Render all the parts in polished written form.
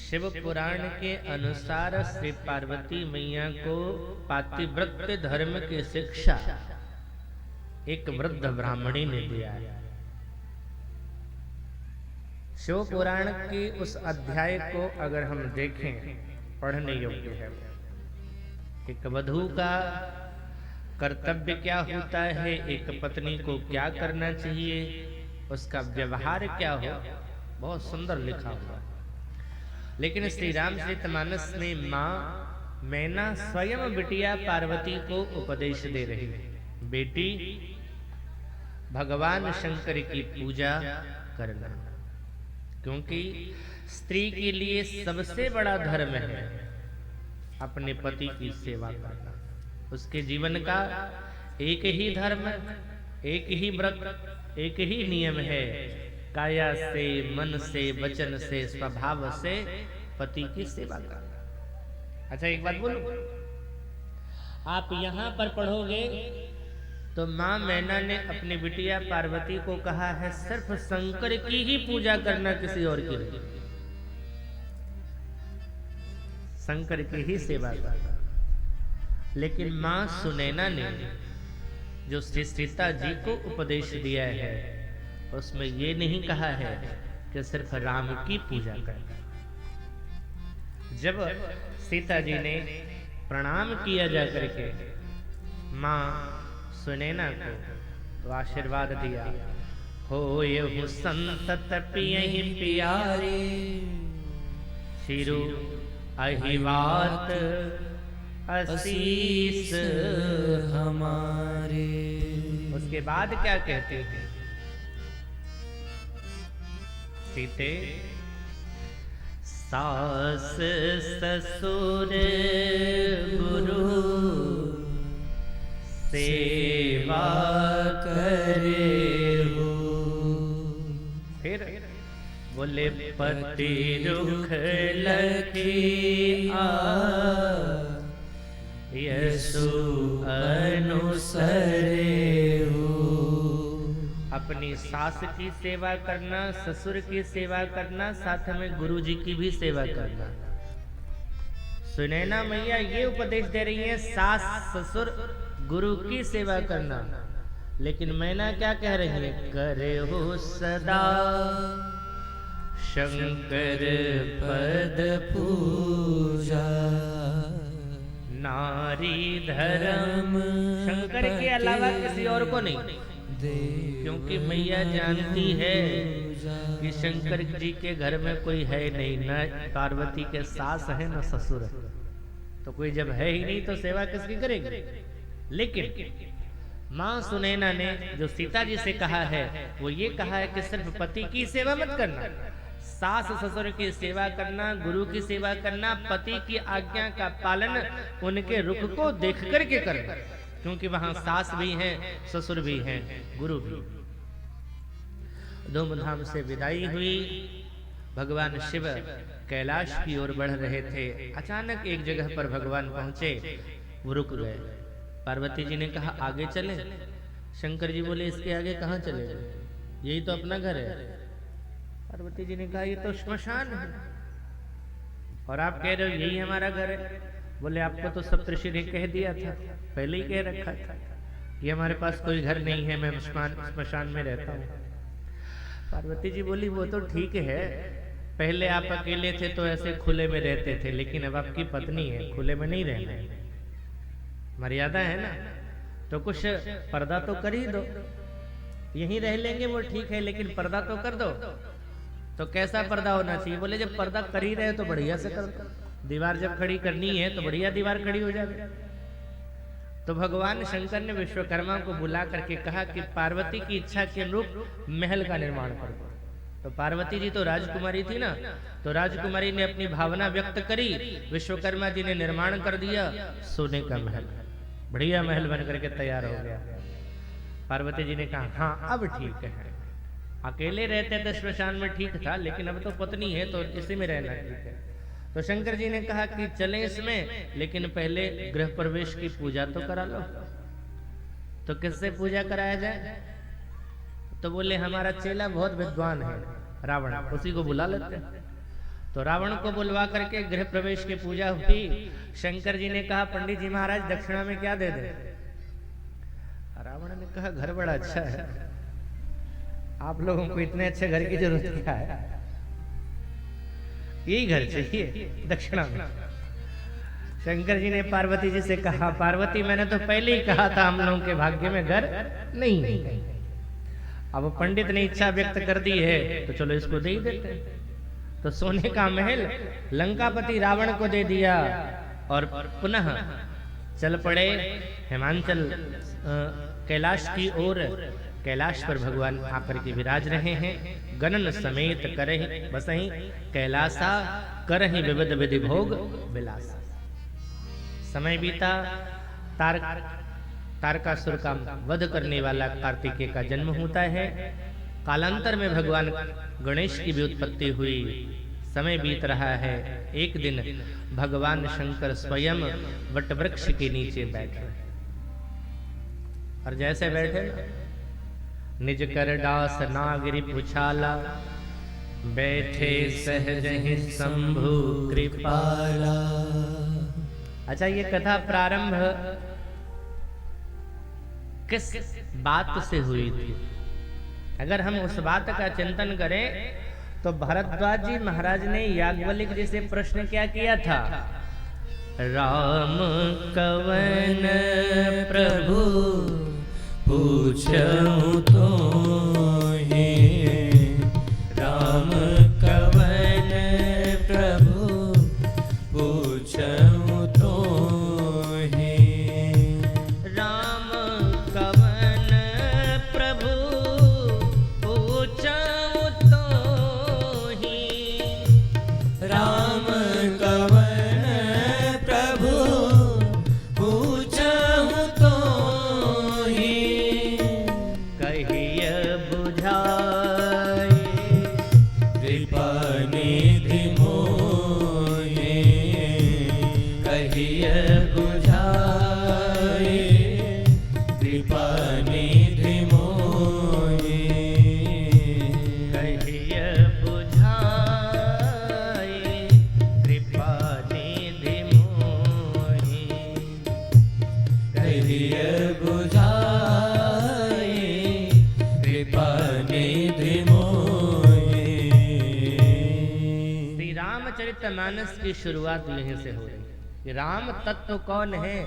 शिव पुराण के अनुसार श्री पार्वती मैया को पातिव्रत्य धर्म की शिक्षा एक वृद्ध ब्राह्मणी ने दिया है। शिव पुराण के उस अध्याय को अगर हम देखें, पढ़ने योग्य है। एक वधू का कर्तव्य क्या होता है, एक पत्नी को क्या करना चाहिए, उसका व्यवहार क्या हो, बहुत सुंदर लिखा हुआ। लेकिन श्री रामचरितमानस में माँ मैना स्वयं बिटिया पार्वती को उपदेश दे रही है, बेटी भगवान शंकर की पूजा करना, क्योंकि स्त्री के लिए सबसे बड़ा धर्म है अपने पति की सेवा करना। उसके जीवन का एक ही धर्म, एक ही व्रत, एक ही नियम है, काया से, मन से, वचन से, स्वभाव से पति की सेवा करना। अच्छा एक बात बोलूं, आप यहां पर पढ़ोगे तो मां मैना ने अपनी बिटिया पार्वती को कहा है सिर्फ शंकर की ही पूजा करना, किसी और की नहीं, शंकर की ही सेवा करना। लेकिन मां सुनैना ने जो श्री सीता जी को उपदेश दिया है उसमें ये नहीं कहा है कि सिर्फ राम की पूजा करना। जब सीता जी ने प्रणाम किया जा करके मां सुनैना को तो आशीर्वाद दिया, हो ये संतत पियहि प्यारे, शिरु अहिवात असीस हमारे। उसके बाद क्या कहते हैं सीते, सास ससुर गुरु सेवा करे हो। फिर बोले पति रुख लखी आ यसु अनुसरे हो। अपनी सास की सेवा करना, ससुर की सेवा करना, साथ में गुरु जी की भी सेवा करना। सुनैना मैया ये उपदेश दे रही है सास ससुर गुरु की सेवा करना, लेकिन मैना क्या कह रही है, करे हो सदा शंकर पद पूजा, नारी धर्म शंकर के अलावा किसी और को नहीं, क्योंकि मैया जानती है कि शंकर जी के घर में कोई है नहीं, न पार्वती के सास है न ससुर है, तो कोई जब है ही नहीं तो सेवा किसकी करेगी। लेकिन मां सुनैना ने जो सीता जी से कहा है वो ये कहा है कि सिर्फ पति की सेवा मत करना, सास ससुर की सेवा करना, गुरु की सेवा करना, पति की आज्ञा का पालन उनके रुख को देख करके करना, क्योंकि वहां सास भी हैं, ससुर भी हैं, गुरु भी। धूमधाम से विदाई हुई। भगवान शिव कैलाश की ओर बढ़ रहे थे। अचानक एक जगह पर भगवान पहुंचे, वो रुक गए। पार्वती जी ने कहा आगे चले। शंकर जी बोले इसके आगे कहाँ चले, यही तो अपना घर है। पार्वती जी ने कहा ये तो श्मशान है, और आप कह रहे हो यही हमारा घर है। बोले आपको तो सप्तऋषि ने कह दिया था, पहले ही कह रखा था कि हमारे पास कोई घर नहीं है, मैं श्मशान में रहता हूँ। पार्वती जी बोली वो तो ठीक है, पहले आप अकेले थे तो ऐसे खुले में रहते थे, लेकिन अब आपकी पत्नी है, खुले में नहीं रहना है, मर्यादा है ना, तो कुछ पर्दा तो कर ही दो। यहीं रह लेंगे वो ठीक है, लेकिन पर्दा तो कर दो। तो कैसा पर्दा होना चाहिए? बोले जब पर्दा कर ही रहे तो बढ़िया से कर दो, दीवार जब खड़ी करनी है तो बढ़िया दीवार खड़ी हो जाए। तो भगवान शंकर ने विश्वकर्मा को बुला करके कहा कि पार्वती की इच्छा के अनुरूप महल का निर्माण कर दो। तो पार्वती जी तो राजकुमारी थी ना, तो राजकुमारी ने अपनी भावना व्यक्त करी, विश्वकर्मा जी ने निर्माण कर दिया सोने का महल, बढ़िया महल बन करके तैयार हो गया। पार्वती जी ने कहा हाँ अब ठीक है, अकेले रहते थे श्मशान में ठीक था, लेकिन अब तो पत्नी है तो इसी में रहना ठीक है। तो शंकर जी ने कहा कि चलें इसमें, लेकिन पहले गृह प्रवेश की पूजा तो करा लो। तो किससे पूजा कराया जाए? तो बोले हमारा चेला बहुत विद्वान है रावण, उसी को बुला लेते हैं। तो रावण को बुलवा करके गृह प्रवेश की पूजा हुई। शंकर जी ने कहा पंडित जी महाराज दक्षिणा में क्या दे दे? रावण ने कहा घर बड़ा अच्छा है, आप लोगों को इतने अच्छे घर की जरूरत क्या है, यही घर चाहिए दक्षिणा में। शंकर जी ने पार्वती जी से कहा पार्वती मैंने तो पहले ही कहा था हम लोगों के भाग्य में घर नहीं है, अब पंडित ने इच्छा व्यक्त कर दी है तो चलो इसको दे ही देते। तो सोने का महल लंकापति रावण को दे दिया और पुनः चल पड़े हिमांचल कैलाश की ओर। कैलाश पर भगवान आकर के विराज रहे हैं। गणन समेत करहि बसहि कैलासा करहि विविध विधि भोग विलासा। समय बीता, तारकासुर का वध करने वाला कार्तिकेय का जन्म होता है। कालांतर में भगवान गणेश की भी उत्पत्ति हुई। समय बीत रहा है। एक दिन भगवान शंकर स्वयं वटवृक्ष के नीचे बैठे और जैसे बैठे निज कर दास नागरी पुछाला, बैठे सहज ही शंभु कृपाला। अच्छा, ये कथा प्रारंभ किस बात से हुई थी? अगर हम उस बात का चिंतन करें तो भरद्वाज जी महाराज ने याज्ञवल्क्य जी से प्रश्न क्या किया था? राम कवन प्रभु पूछूं तो हे, राम कवन प्रभु पूछूं तो हे, राम कवन प्रभु पूछूं तो ही, राम कवन प्रभु पूछूं तो ही, कहिय बुझाए कृपा निधि मोहे, कहिय बुझाए कृपा निधि मोहे, कहिय बुझाए कृपा निधि मोहे, कहिय बुझाए कृपा निधि मोहे। श्री रामचरितमानस की शुरुआत यहीं से हो रही है कि राम तत्व कौन है।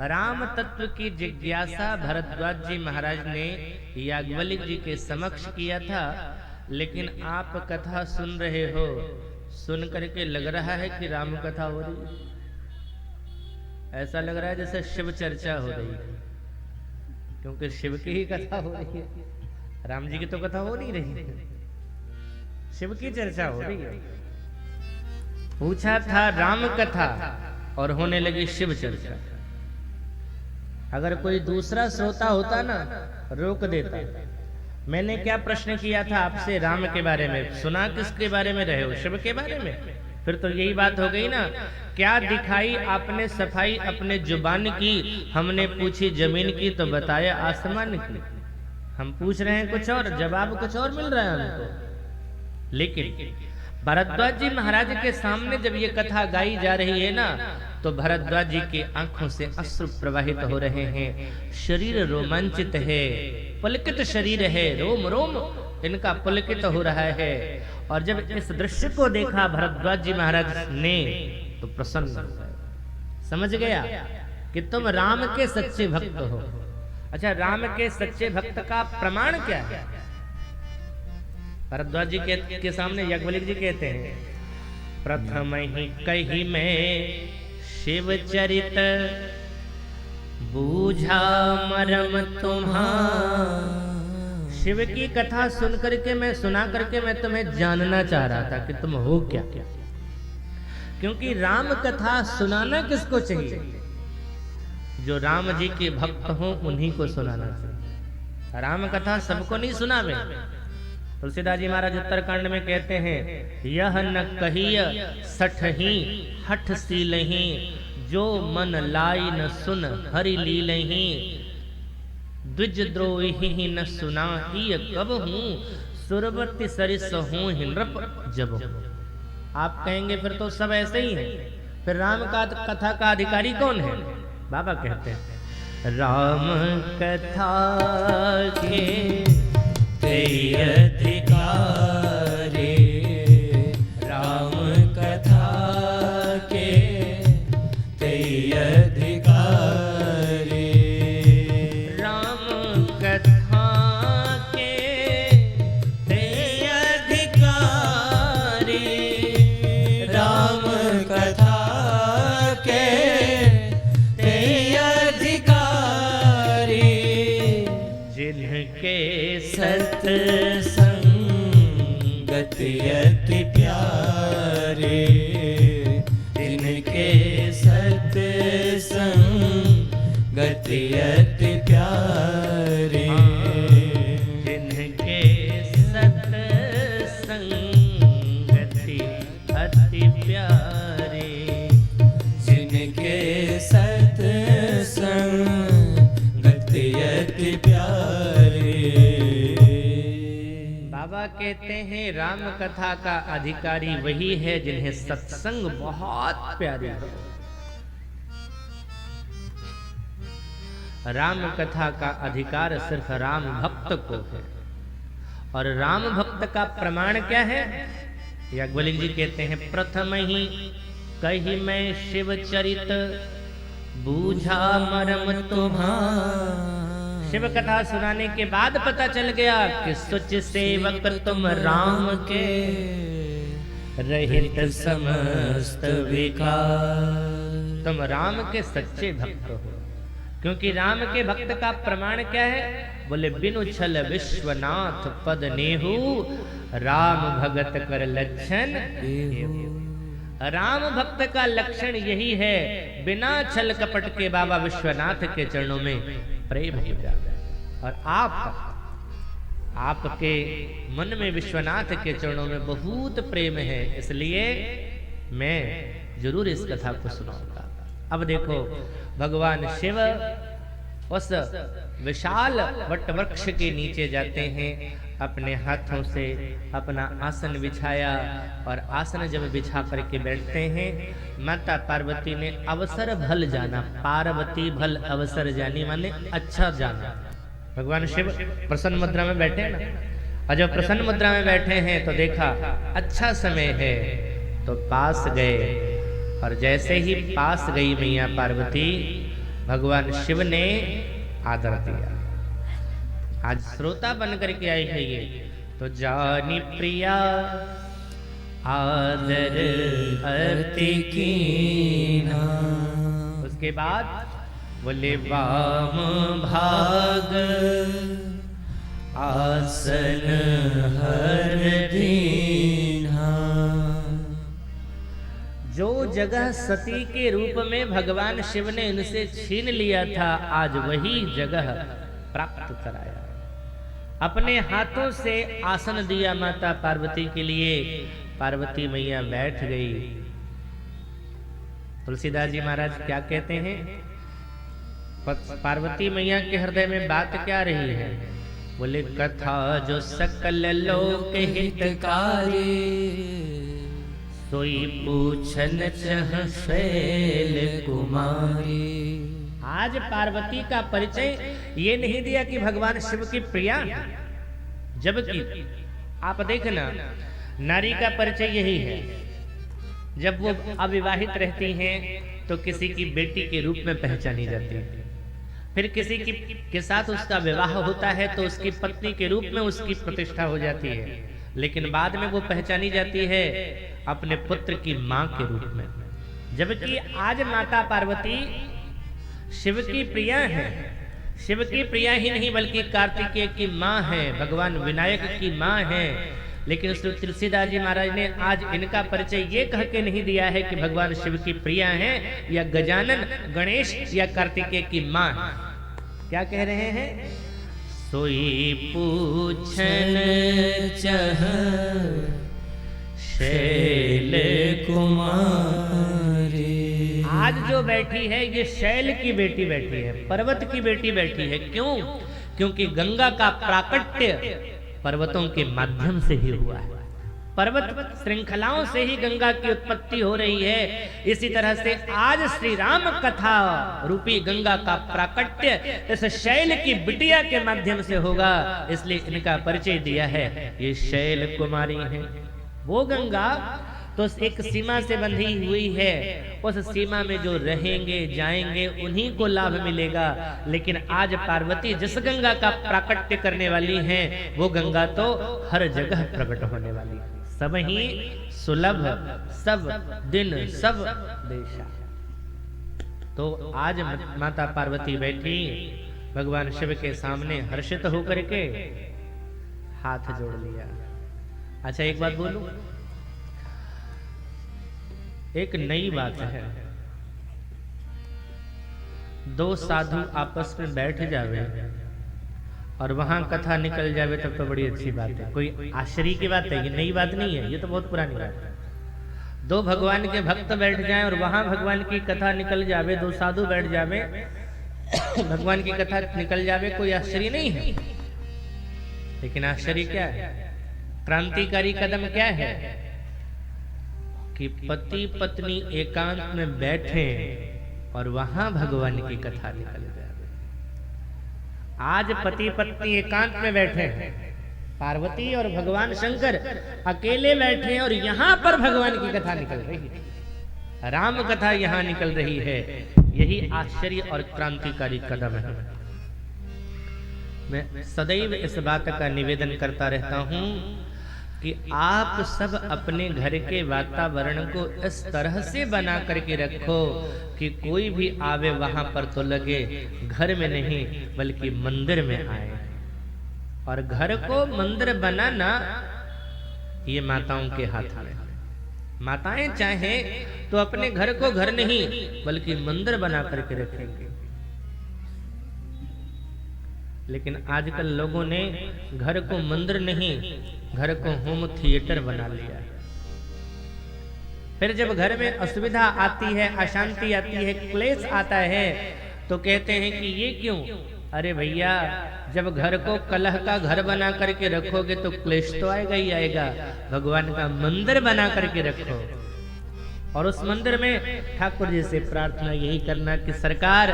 राम तत्व की जिज्ञासा भरद्वाज जी महाराज ने याज्ञवल्क्य जी के समक्ष किया था। लेकिन आप कथा सुन रहे हो, सुन करके लग रहा है कि राम कथा हो रही है। ऐसा लग रहा है जैसे शिव चर्चा हो रही है, क्योंकि शिव की ही कथा हो रही है। राम जी की तो कथा हो नहीं रही है, शिव की चर्चा हो रही है। पूछा था राम कथा और होने लगी शिव चर्चा। अगर कोई दूसरा श्रोता होता ना, रोक देता। मैंने क्या प्रश्न किया था आपसे? राम के बारे में। सुना किसके बारे में रहे हो? शिव के बारे में। फिर तो यही बात हो गई ना। क्या दिखाई आपने सफाई अपने जुबान की, हमने पूछी जमीन की तो बताया आसमान की। हम पूछ रहे हैं कुछ और, जवाब कुछ और मिल रहा है हमको। लेकिन भरद्वाज जी महाराज के सामने जब ये कथा गाई जा रही है ना, तो भरद्वाज जी की आंखों से अश्रु प्रवाहित हो रहे हैं। शरीर रोमांचित है, पुलकित शरीर है, रोम रोम इनका पुलकित हो रहा है। और जब इस दृश्य को देखा भरद्वाज जी महाराज ने तो प्रसन्न हो गए, समझ गया कि तुम राम के सच्चे भक्त हो। अच्छा, राम के सच्चे भक्त का प्रमाण क्या है? भरद्वाज जी के सामने याज्ञवल्क्य जी कहते हैं, प्रथम ही कही मैं शिव चरित, बूझा मरम तुम्हारा। शिव की कथा सुन करके मैं सुना करके मैं तुम्हें जानना चाह रहा था कि तुम हो क्या। क्योंकि राम कथा सुनाना किसको चाहिए? जो राम जी के भक्त हो उन्हीं को सुनाना चाहिए। राम कथा सबको नहीं सुनावे। तुलसीदास जी महाराज उत्तरकांड में कहते हैं, यह न कहिय सठही हठ सीलही, जो मन लाई न सुन हरि लीलही, द्विजद्रोही न सुना ही कब हूँ, सुरवती सरिस हूँ नृप जब हूँ। आप कहेंगे फिर तो सब ऐसे ही हैं, फिर राम का कथा का अधिकारी कौन है? बाबा कहते हैं राम कथा के कई अधिकारी, राम कथा के कई अधिकारी, राम कथा के कई अधिकारी, राम कथा के कई अधिकारी, जिनके सत्संगत अति प्यारे, जिनके सत्संगत अति प्यारे, जिनके सत्संगत अति प्यारे, जिनके सत्संगत अति प्यारे। बाबा कहते हैं राम कथा का अधिकारी वही है जिन्हें सत्संग बहुत प्यारी हो। राम कथा का अधिकार सिर्फ राम भक्त को है। और राम भक्त का प्रमाण क्या है? याज्ञवल्क्य जी कहते हैं प्रथम ही कही मैं शिव चरित, बूझा मरम तुम्हारा। शिव कथा सुनाने के बाद पता चल गया कि सुच सेवक तुम राम के, रहित समस्त विकार। तुम राम के सच्चे भक्त हो। क्योंकि राम के भक्त का प्रमाण क्या है? बोले बिनु छल विश्वनाथ पद नेहू, राम भगत कर लक्षण। राम भक्त का लक्षण यही है, बिना छल कपट के बाबा विश्वनाथ के चरणों में प्रेम हो जाए। और आपके मन में विश्वनाथ के चरणों में बहुत प्रेम है, इसलिए मैं जरूर इस कथा को सुनाऊंगा। अब देखो भगवान शिव उस विशाल वट वृक्ष के नीचे जाते हैं, अपने हाथों से अपना आसन बिछाया और आसन जब बिछा करके बैठते हैं, माता पार्वती ने अवसर भल जाना। पार्वती भल अवसर जानी माने अच्छा जाना। भगवान शिव प्रसन्न मुद्रा में बैठे ना, और जब प्रसन्न मुद्रा में बैठे हैं तो देखा अच्छा समय है, तो पास गए। और जैसे ही पास गई मैया पार्वती, भगवान शिव ने आदर दिया। आज श्रोता बन करके आई है ये, तो जानी प्रिया आदर अति कीना। उसके बाद बोले वाम भाग आसन हर दीना। जो जगह सती के रूप में भगवान शिव ने इनसे छीन लिया था, आज वही जगह प्राप्त कराया। अपने हाथों से आसन दिया माता पार्वती के लिए। पार्वती मैया बैठ गई। तुलसीदास जी महाराज क्या कहते हैं? पार्वती मैया के हृदय में बात क्या रही है? बोले कथा जो सकल लोक हितकारी, सोई पूछन चह शैल कुमारी। आज पार्वती का परिचय ये नहीं दिया कि भगवान शिव की प्रिया, जबकि आप देखना नारी का परिचय यही है। जब वो अविवाहित रहती हैं तो किसी की बेटी के रूप में पहचानी जाती है। फिर किसी के साथ उसका विवाह होता है तो उसकी पत्नी के रूप में उसकी प्रतिष्ठा हो जाती है। लेकिन बाद में वो पहचानी जाती है अपने पुत्र की मां के रूप में। जबकि आज माता पार्वती शिव की प्रिया है। शिव की प्रिया ही नहीं बल्कि कार्तिकेय की मां है, भगवान विनायक की मां है। लेकिन तुलसीदास जी महाराज ने आज इनका परिचय ये कह के नहीं दिया है कि भगवान शिव की प्रिया हैं या गजानन, गणेश या कार्तिकेय की मां है। क्या कह रहे हैं? सोई पूछन चह शैल कुमारी। आज जो बैठी है ये शैल की बेटी बैठी है, पर्वत की बेटी बैठी है। क्यों? क्योंकि गंगा का प्राकट्य पर्वतों के माध्यम से ही हुआ है। पर्वत श्रृंखलाओं से ही गंगा की उत्पत्ति हो रही है। इसी तरह से आज श्री राम कथा रूपी गंगा का प्राकट्य इस शैल की बिटिया के माध्यम से होगा, इसलिए इनका परिचय दिया है। ये शैल कुमारी है। वो गंगा तो एक सीमा से बंधी हुई है, उस सीमा में जो रहेंगे जाएंगे उन्हीं को लाभ मिलेगा। लेकिन आज पार्वती जिस गंगा का प्राकट्य करने वाली हैं, वो गंगा तो हर जगह प्रकट होने वाली है। सब ही सुलभ, सब दिन, सब देशा। तो आज माता पार्वती बैठी भगवान शिव के सामने हर्षित होकर के हाथ जोड़ लिया। अच्छा एक बात बोलूं, एक नई बात है। दो साधु आपस में बैठ जावे और वहां कथा निकल जावे तब तो बड़ी अच्छी बात है। कोई आश्चर्य की बात है, ये नई बात नहीं है, ये तो बहुत पुरानी बात है। दो भगवान के भक्त बैठ जाएं और वहां भगवान की कथा निकल जावे, दो साधु बैठ जावे भगवान की कथा निकल जावे, कोई आश्चर्य नहीं है। लेकिन आश्चर्य क्या है, क्रांतिकारी कदम क्या है कि पति पत्नी एकांत में बैठे और वहां भगवान की कथा निकल जाए। आज पति पत्नी एकांत में बैठे हैं, पार्वती और भगवान शंकर अकेले बैठे हैं और यहां पर भगवान की कथा निकल रही है, राम कथा यहां निकल रही है। यही आश्चर्य और क्रांतिकारी कदम है। मैं सदैव इस बात का निवेदन करता रहता हूं कि आप सब अपने घर के वातावरण को इस तरह से बना करके रखो कि कोई भी आवे वहां पर तो लगे घर में नहीं बल्कि मंदिर में आए। और घर को मंदिर बनाना ये माताओं के हाथ में। माताएं चाहे तो अपने घर को घर नहीं बल्कि मंदिर बना करके रखेंगे। लेकिन आजकल लोगों ने घर को मंदिर नहीं, घर को होम थिएटर बना लिया। फिर जब घर में असुविधा आती है, अशांति आती है, क्लेश आता है, तो कहते हैं कि ये क्यों? अरे भैया, जब घर को कलह का घर बना करके रखोगे तो क्लेश तो आएगा ही आएगा। भगवान का मंदिर बना करके रखो और उस मंदिर में ठाकुर जी से प्रार्थना यही करना कि सरकार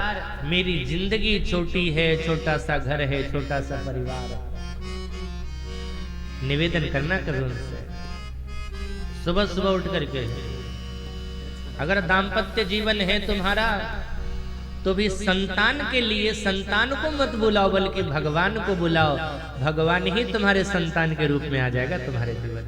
मेरी जिंदगी छोटी है, छोटा सा घर है, छोटा सा परिवार है। निवेदन करना कभी उनसे सुबह सुबह उठ करके। अगर दाम्पत्य जीवन है तुम्हारा तो भी संतान के लिए संतान को मत बुलाओ बल्कि भगवान को बुलाओ। भगवान ही तुम्हारे संतान के रूप में आ जाएगा तुम्हारे जीवन।